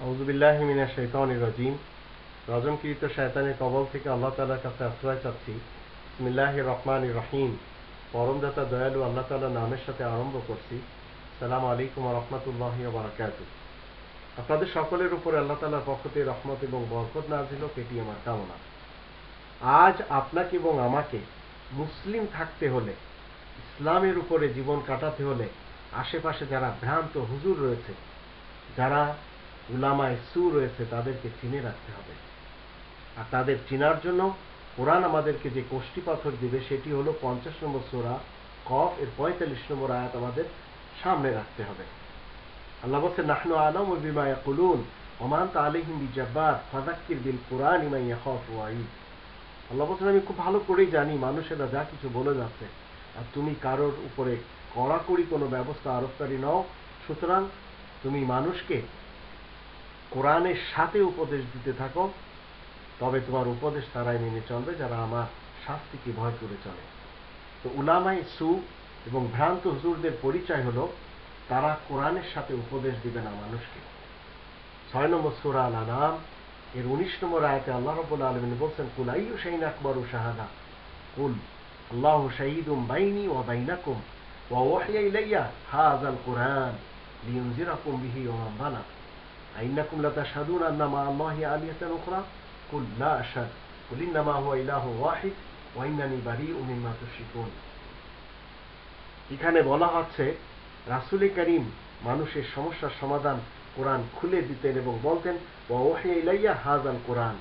আউযুবিল্লাহি মিনাশ শাইতানির রাজিম। রজমকৃত শয়তানের কবল থেকে আল্লাহ তাআলার কাছে আশ্রয় চাচ্ছি। বিসমিল্লাহির রহমানির রহিম। পরমদাতা দয়ালু আল্লাহ তাআলার নামের সাথে আরম্ভ করছি। আসসালামু আলাইকুম ওয়া রাহমাতুল্লাহি ওয়া বারাকাতুহু। আপনাদের সকলের উপরে আল্লাহ তাআলার পক্ষ থেকে রহমত এবং বরকত নাযিল হোক, এটি আমার কামনা। আজ আপনাকে এবং আমাকে মুসলিম থাকতে হলে, ইসলামের উপরে জীবন কাটাতে হলে আশেপাশে যারা ভ্রান্ত হুজুর রয়েছে, যারা উলামায়ে সু রয়েছে, তাদেরকে চিনে রাখতে হবে। আর তাদের চিনার জন্য কোরআন আমাদেরকে যে কোষ্ঠী পাথর দিবে সেটি হলো 50 নম্বর সূরা কফ এর 45 নম্বর আয়াত আমাদের সামনে রাখতে হবে। আল্লাহ বলেন, নাহনু আলামু বিমা ইয়াকুলুন ওয়া মা আনতা আলাইহিম বিজাব্বার ফাযাক্কির বিল কুরআনি মান ইয়াখাফু ওয়াঈদ। আল্লাহ বলেন, আমি খুব ভালো করেই জানি মানুষেরা যা কিছু বলে যাচ্ছে, আর তুমি কারোর উপরে কড়াকড়ি কোনো ব্যবস্থা আরোপকারী নও। সুতরাং তুমি মানুষকে কোরআনের সাথে উপদেশ দিতে থাকো, তবে তোমার উপদেশ তারাই মেনে চলবে যারা আমার শাস্তিকে ভয় করে চলে। তো উলামায়ে সু এবং ভ্রান্ত হুজুরদের পরিচয় হলো তারা কোরআনের সাথে উপদেশ দিবে না মানুষকে। 6 নম্বর সূরা আল-আনআম এর 19 নম্বর আয়াতে আল্লাহ রাব্বুল আলামিন বলেন, কুল আইয়ু শাইইন আকবারু শাহাদা কুল আল্লাহু শাহীদুম বাইনি ওয়া বাইনাকুম ওয়া ওহিয়া ইলাইয়া হাযাল কুরআন লিইউনজিরাকুম বিহি ওয়া মান বালাগ আইন্নাকুম লাতাশহাদুনা আন্না মা আল্লাহি আলিয়াতান উখরা কুল লা আশহাদু কুল ইন্নামা হুয়া ইলাহু ওয়াহিদ ওয়া ইন্নানি বারীউম মিম্মা তুশরিকুন। এখানে বলা হচ্ছে রাসূল করিম মানুষের সমস্যার সমাধান কোরআন খুলে দিতেন এবং বলতেন, ওয়া ওহিয়া ইলাইয়া হাযাল কুরআন,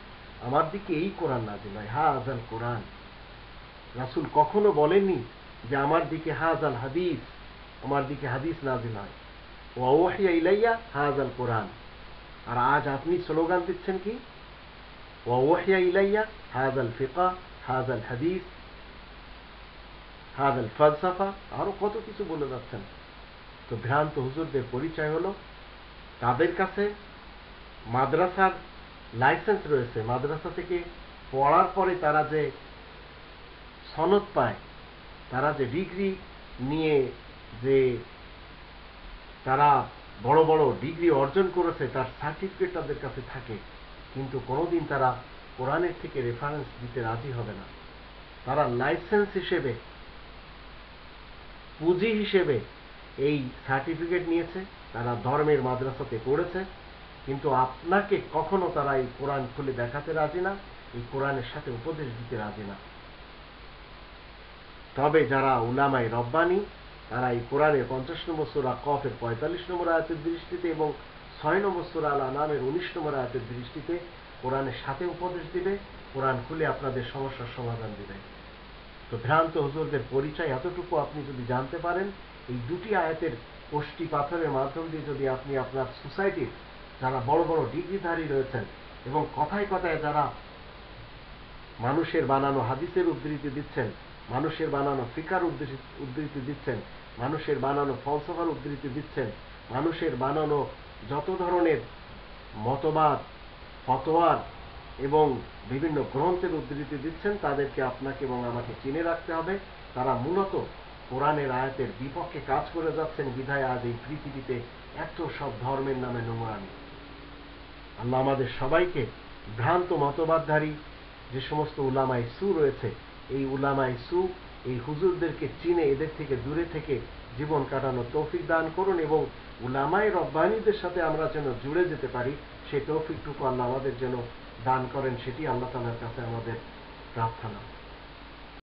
আমার দিকে এই কোরআন নাযিল হয়, হাযাল কুরআন। রাসূল কখনো বলেননি যে আমার দিকে হাযাল হাদিস, আমার দিকে হাদিস নাযিল হয়। ওয়া ওহিয়া ইলাইয়া হাযাল কুরআন। আর আজ আপনি স্লোগান দিচ্ছেন কি, ওয়া ওহিয়া ইলাইয়া হাযাল ফিকহ, হাযাল হাদিস, হাযাল ফালসাফা, আরো কত কিছু বলে যাচ্ছেন। তো ভ্রান্ত হুজুরদের পরিচয় হলো তাদের কাছে মাদ্রাসার লাইসেন্স রয়েছে, মাদ্রাসা থেকে পড়ার পরে তারা যে সনদ পায়, তারা যে ডিগ্রি নিয়ে যে তারা বড় বড় ডিগ্রি অর্জন করেছে তার সার্টিফিকেট তাদের কাছে থাকে, কিন্তু কোনোদিন তারা কোরআনের থেকে রেফারেন্স দিতে রাজি হবে না। তারা লাইসেন্স হিসেবে, পুঁজি হিসেবে এই সার্টিফিকেট নিয়েছে, তারা ধর্মের মাদ্রাসাতে পড়েছে, কিন্তু আপনাকে কখনো তারা এই কোরআন খুলে দেখাতে রাজি না, এই কোরআনের সাথে উপদেশ দিতে রাজি না। তবে যারা উলামায়ে রব্বানী, তারা এই কোরআনের 50 নম্বর সূরা কফ এর 45 নম্বর আয়াতের দৃষ্টিতে এবং 6 নম্বর সূরা আল-আনআম এর 19 নম্বর আয়াতের দৃষ্টিতে কোরআনের সাথে উপদেশ দিবে, কোরআন খুলে আপনাদের সমস্যার সমাধান দিবে। তো ভ্রান্ত হুজুরদের পরিচয় এতটুকু আপনি যদি জানতে পারেন, এই দুটি আয়াতের কোষ্ঠী পাথরের মাধ্যম দিয়ে যদি আপনি আপনার সোসাইটির যারা বড় বড় ডিগ্রিধারী রয়েছেন এবং কথায় কথায় যারা মানুষের বানানো হাদিসের উদ্ধৃতি দিচ্ছেন, মানুষের বানানো ফিকার উদ্ধৃতি দিচ্ছেন, মানুষের বানানো ফলসফার উদ্ধৃতি দিচ্ছেন, মানুষের বানানো যত ধরনের মতবাদ, ফতোয়ার এবং বিভিন্ন গ্রন্থের উদ্ধৃতি দিচ্ছেন, তাদেরকে আপনাকে এবং আমাকে চিনে রাখতে হবে। তারা মূলত কোরআনের আয়াতের বিপক্ষে কাজ করে যাচ্ছেন, বিধায় আজ এই পৃথিবীতে এত সব ধর্মের নামে নোংরামি। আল্লাহ আমাদের সবাইকে ভ্রান্ত মতবাদধারী যে সমস্ত উলামায়ে সু রয়েছে, এই উলামায়ে সু, এই হুজুরদেরকে চিনে এদের থেকে দূরে থেকে জীবন কাটানোর তৌফিক দান করুন এবং উলামায়ে রব্বানীদের সাথে আমরা যেন জুড়ে যেতে পারি, সেই তৌফিকটুকু আল্লাহ আমাদের যেন দান করেন, সেটি আল্লাহ তাআলার কাছে আমাদের প্রার্থনা।